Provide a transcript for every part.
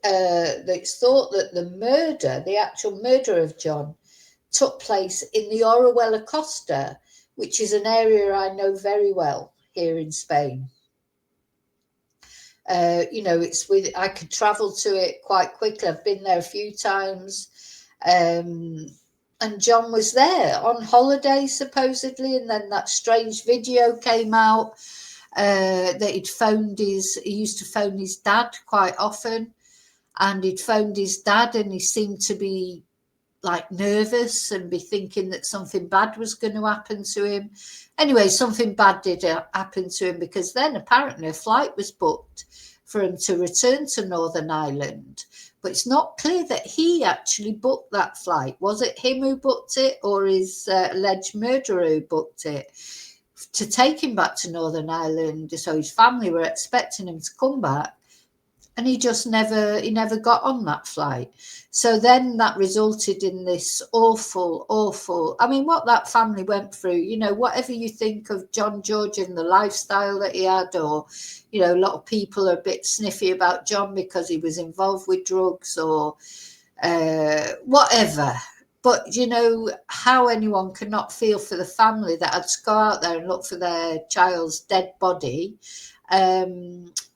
it's thought that the actual murder of John, took place in the Orihuela Costa, which is an area I know very well here in Spain. I could travel to it quite quickly. I've been there a few times. And John was there on holiday, supposedly, and then that strange video came out that he used to phone his dad quite often, and he'd phoned his dad, and he seemed to be like nervous and be thinking that something bad was going to happen to him. Anyway, something bad did happen to him, because then apparently a flight was booked for him to return to Northern Ireland. But it's not clear that he actually booked that flight. Was it him who booked it, or his alleged murderer who booked it to take him back to Northern Ireland? So his family were expecting him to come back, and he never got on that flight. So then that resulted in this awful, I mean, what that family went through, whatever you think of John George and the lifestyle that he had, or, a lot of people are a bit sniffy about John because he was involved with drugs or whatever. But, how anyone cannot feel for the family that had to go out there and look for their child's dead body.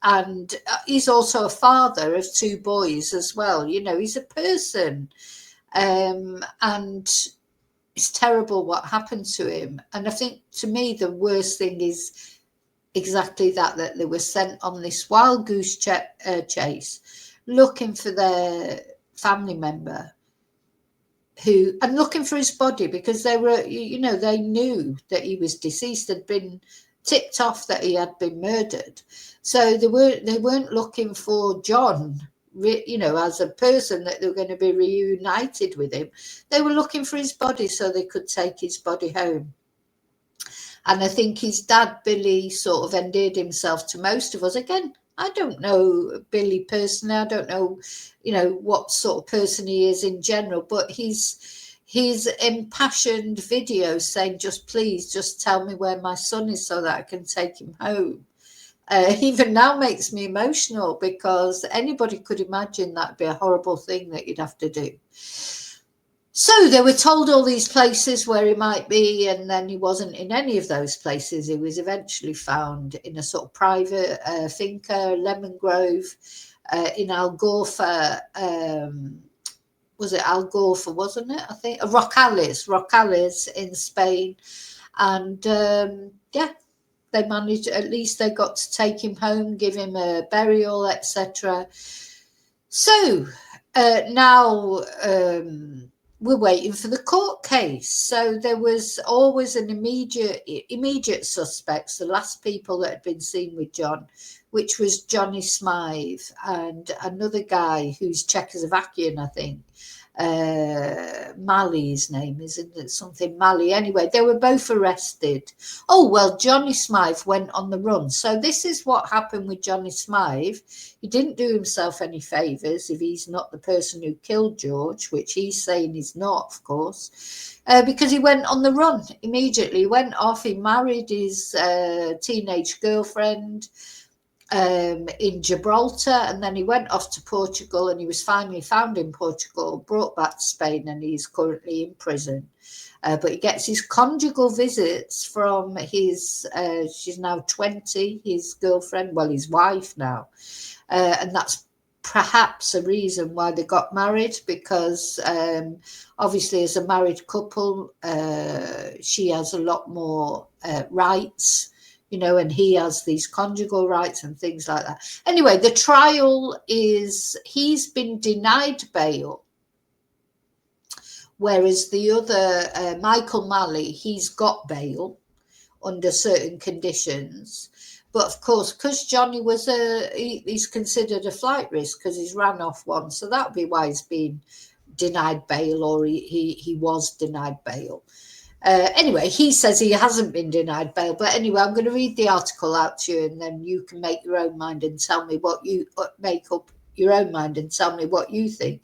And he's also a father of two boys as well. He's a person, and it's terrible what happened to him. And I think, to me, the worst thing is exactly that they were sent on this wild goose chase, looking for their family member, and looking for his body, because they knew that he was deceased, had been tipped off that he had been murdered. So they weren't looking for John, as a person, that they were going to be reunited with him. They were looking for his body so they could take his body home. And I think his dad, Billy, sort of endeared himself to most of us. Again, I don't know Billy personally. I don't know, what sort of person he is in general, but his impassioned videos saying, please just tell me where my son is so that I can take him home, even now makes me emotional, because anybody could imagine that'd be a horrible thing that you'd have to do. So they were told all these places where he might be, and then he wasn't in any of those places. He was eventually found in a sort of private finca, lemon grove, in Algorfa. Was it Algorfa, wasn't it? I think Rocales in Spain. And they managed, at least they got to take him home, give him a burial, etc. So now we're waiting for the court case. So there was always an immediate suspects, the last people that had been seen with John, which was Jonny Smyth and another guy who's Czechoslovakian, I think. Mali's name, isn't it? Something Mali. Anyway, they were both arrested. Oh, well, Jonny Smyth went on the run. So this is what happened with Jonny Smyth. He didn't do himself any favours if he's not the person who killed George, which he's saying he's not, of course, because he went on the run immediately. He went off, he married his teenage girlfriend in Gibraltar, and then he went off to Portugal, and he was finally found in Portugal, brought back to Spain, and he's currently in prison. But he gets his conjugal visits from his, she's now 20, his girlfriend, well, his wife now. And that's perhaps a reason why they got married, because obviously as a married couple, she has a lot more rights, and he has these conjugal rights and things like that. Anyway, the trial is, he's been denied bail, whereas the other, Michael Malley, he's got bail under certain conditions. But of course, because Johnny was he's considered a flight risk because he's ran off once. So that would be why he's been denied bail, or he was denied bail. Anyway, he says he hasn't been denied bail. But anyway, I'm going to read the article out to you, and then you can make your own mind and tell me what you make up your own mind and tell me what you think.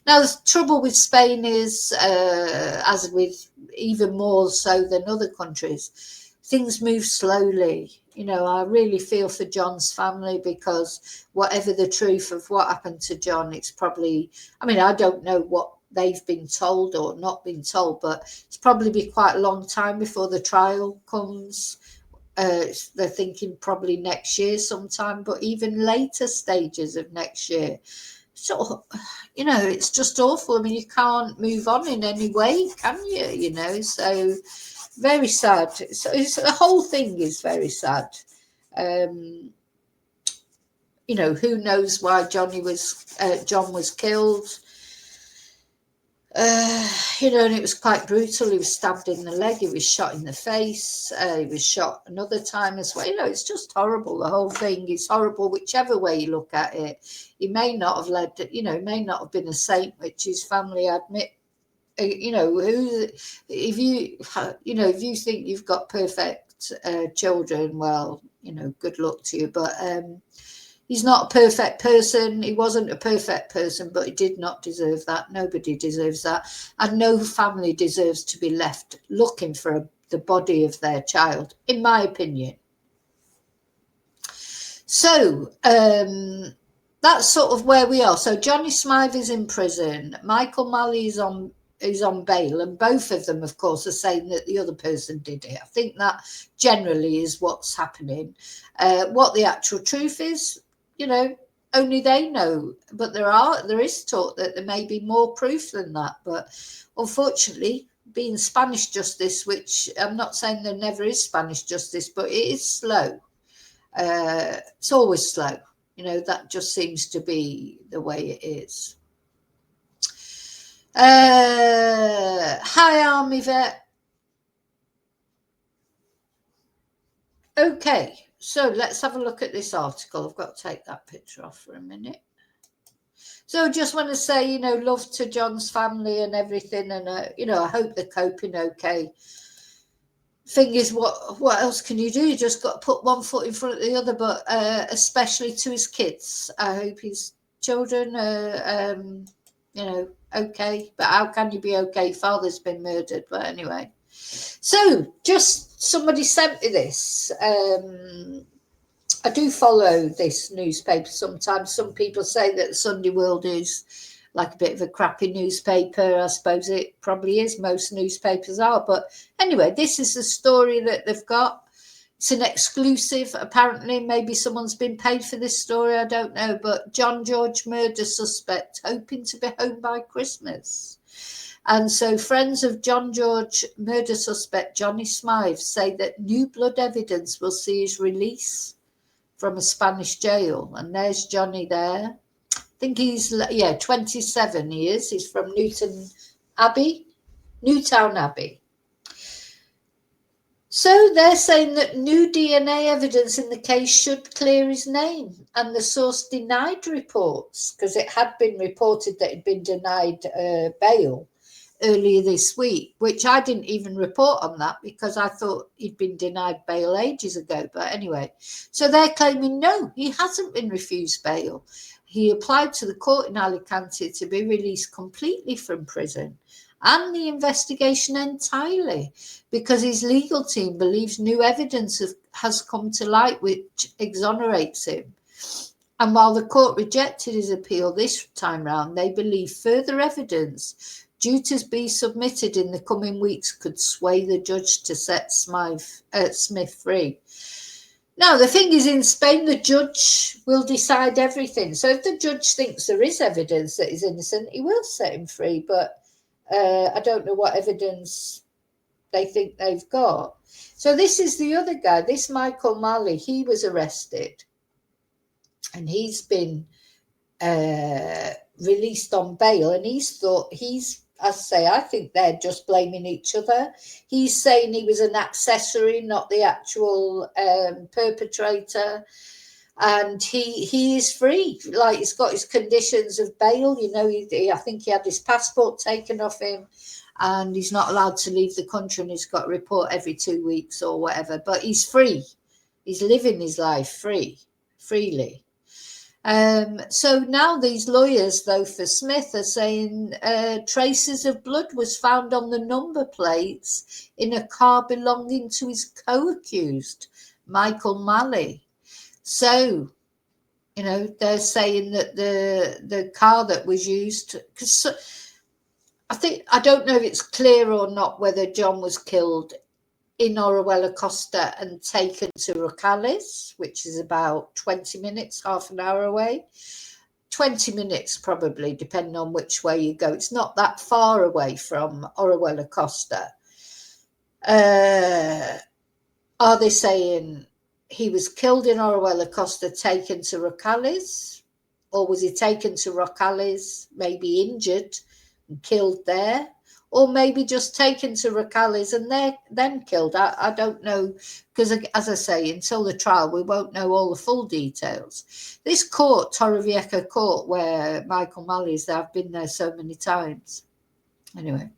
Now, the trouble with Spain is, as with even more so than other countries, things move slowly. you know, I really feel for John's family, because whatever the truth of what happened to John, it's probably, I mean, I don't know what they've been told or not been told, but it's probably be quite a long time before the trial comes. They're thinking probably next year sometime, but even later stages of next year. So, you know, it's just awful. I mean, you can't move on in any way, can you? You know, so very sad. So the whole thing is very sad. You know, who knows why John was killed? You know, and it was quite brutal. He was stabbed in the leg, he was shot in the face, he was shot another time as well. You know, it's just horrible. The whole thing is horrible, whichever way you look at it. He may not have led, you know, may not have been a saint, which his family admit. You know, if you think you've got perfect children, well, you know, good luck to you. But he's not a perfect person. He wasn't a perfect person, but he did not deserve that. Nobody deserves that. And no family deserves to be left looking for the body of their child, in my opinion. So that's sort of where we are. So Jonny Smyth is in prison. Michael Malley is on bail, and both of them, of course, are saying that the other person did it. I think that generally is what's happening. What the actual truth is, you know, only they know. But there is talk that there may be more proof than that. But unfortunately, being Spanish justice, which I'm not saying there never is Spanish justice, but it is slow. It's always slow. You know, that just seems to be the way it is. Hi, Army Vet. Okay, so let's have a look at this article. I've got to take that picture off for a minute. So just want to say, you know, love to John's family and everything, and you know, I hope they're coping okay. Thing is, what else can you do? You just got to put one foot in front of the other, but especially to his kids. I hope his children are, you know, okay. But how can you be okay? Father's been murdered. But anyway, so just somebody sent me this. I do follow this newspaper sometimes. Some people say that the Sunday World is like a bit of a crappy newspaper. I suppose it probably is. Most newspapers are. But anyway, this is the story that they've got. It's an exclusive. Apparently, maybe someone's been paid for this story. I don't know. But John George murder suspect hoping to be home by Christmas. And so friends of John George murder suspect Jonny Smyth say that new blood evidence will see his release from a Spanish jail. And there's Johnny there. I think he's, 27 he is. He's from Newtown Abbey. So they're saying that new DNA evidence in the case should clear his name. And the source denied reports, because it had been reported that he'd been denied bail earlier this week, which I didn't even report on that because I thought he'd been denied bail ages ago. But anyway, so they're claiming, no, he hasn't been refused bail. He applied to the court in Alicante to be released completely from prison and the investigation entirely, because his legal team believes new evidence has come to light which exonerates him. And while the court rejected his appeal this time round, they believe further evidence due to be submitted in the coming weeks could sway the judge to set Smith free. Now, the thing is, in Spain, the judge will decide everything. So if the judge thinks there is evidence that he's innocent, he will set him free. But I don't know what evidence they think they've got. So this is the other guy, this Michael Malley. He was arrested and he's been released on bail, and I think they're just blaming each other. He's saying he was an accessory, not the actual perpetrator. And he is free. Like, he's got his conditions of bail. You know, I think he had his passport taken off him, and he's not allowed to leave the country, and he's got to report every 2 weeks or whatever. But he's free. He's living his life freely. So now these lawyers, though, for Smith are saying traces of blood was found on the number plates in a car belonging to his co-accused, Michael Malley. So, you know, they're saying that the car that was used, because I don't know if it's clear or not whether John was killed in Orihuela Costa and taken to Rocales, which is about 20 minutes, half an hour away. 20 minutes probably, depending on which way you go. It's not that far away from Orihuela Costa. Are they saying he was killed in Orihuela Costa, taken to Rocales? Or was he taken to Rocales, maybe injured and killed there? Or maybe just taken to Rocales and then killed? I don't know, because as I say, until the trial, we won't know all the full details. This court, Torrevieja Court, where Michael Malley is there, I've been there so many times. Anyway.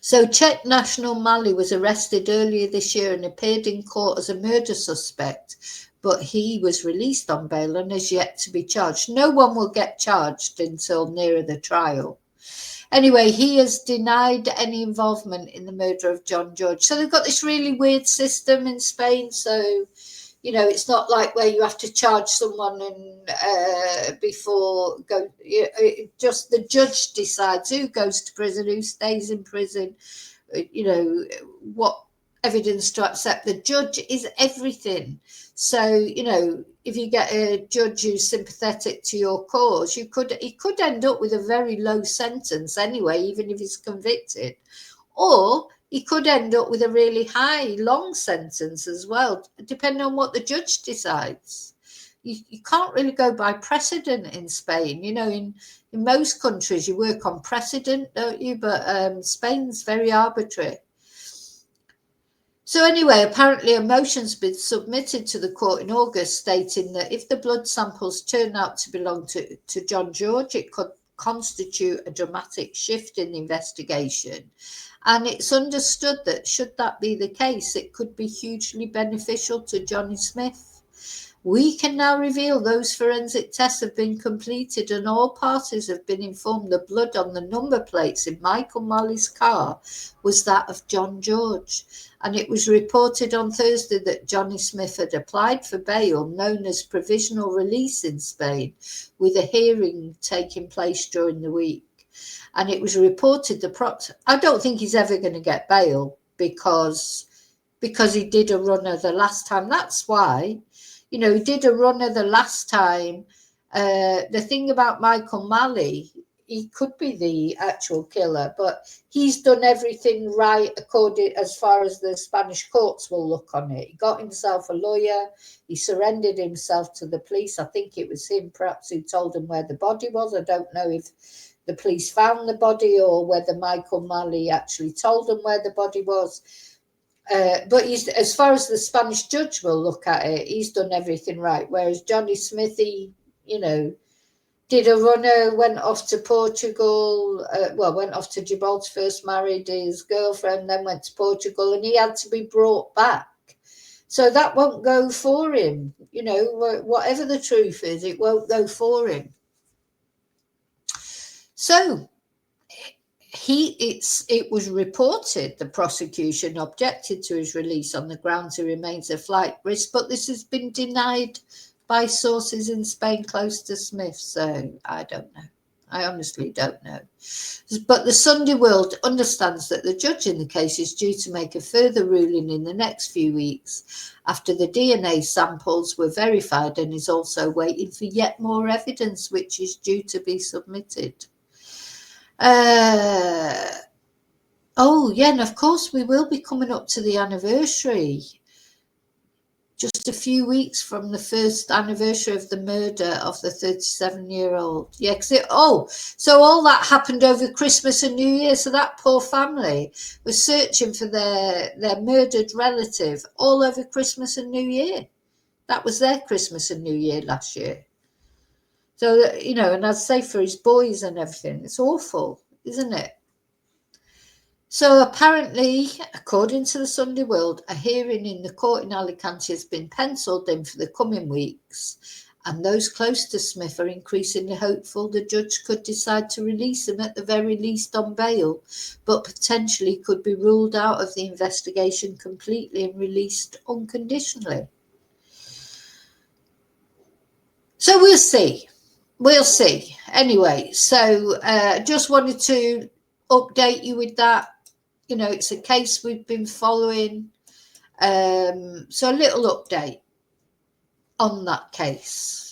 So Czech national Malley was arrested earlier this year and appeared in court as a murder suspect, but he was released on bail and is yet to be charged. No one will get charged until nearer the trial. Anyway, he has denied any involvement in the murder of John George. So they've got this really weird system in Spain. So, you know, it's not like where you have to charge someone and before go. Just the judge decides who goes to prison, who stays in prison, you know, what evidence to accept. The judge is everything. So, you know, if you get a judge who's sympathetic to your cause, he could end up with a very low sentence anyway, even if he's convicted. Or he could end up with a really high, long sentence as well, depending on what the judge decides. You can't really go by precedent in Spain. You know, in most countries you work on precedent, don't you? But Spain's very arbitrary. So anyway, apparently a motion's been submitted to the court in August stating that if the blood samples turn out to belong to John George, it could constitute a dramatic shift in the investigation. And it's understood that should that be the case, it could be hugely beneficial to Jonny Smyth. We can now reveal those forensic tests have been completed and all parties have been informed the blood on the number plates in Michael Malley's car was that of John George. And it was reported on Thursday that Jonny Smyth had applied for bail, known as provisional release in Spain, with a hearing taking place during the week. And it was reported I don't think he's ever going to get bail because he did a runner the last time. That's why. You know, he did a runner the last time. The thing about Michael Malley, he could be the actual killer, but he's done everything right as far as the Spanish courts will look on it. He got himself a lawyer. He surrendered himself to the police. I think it was him perhaps who told him where the body was. I don't know if the police found the body or whether Michael Malley actually told them where the body was. But as far as the Spanish judge will look at it, he's done everything right. Whereas Jonny Smyth, you know, did a runner, went off to Portugal, went off to Gibraltar, first married his girlfriend, then went to Portugal, and he had to be brought back. So that won't go for him. You know, whatever the truth is, it won't go for him. So it was reported the prosecution objected to his release on the grounds he remains a flight risk, but this has been denied by sources in Spain close to Smith. So I don't know. I honestly don't know. But the Sunday World understands that the judge in the case is due to make a further ruling in the next few weeks after the DNA samples were verified, and is also waiting for yet more evidence, which is due to be submitted. Oh, yeah, and of course we will be coming up to the anniversary. Just a few weeks from the first anniversary of the murder of the 37-year-old. Yeah, so all that happened over Christmas and New Year. So that poor family was searching for their murdered relative all over Christmas and New Year. That was their Christmas and New Year last year. So, you know, and I'd say for his boys and everything, it's awful, isn't it? So apparently, according to the Sunday World, a hearing in the court in Alicante has been penciled in for the coming weeks. And those close to Smyth are increasingly hopeful the judge could decide to release him at the very least on bail, but potentially could be ruled out of the investigation completely and released unconditionally. So we'll see. We'll see. Anyway, so just wanted to update you with that. You know, it's a case we've been following. So a little update on that case.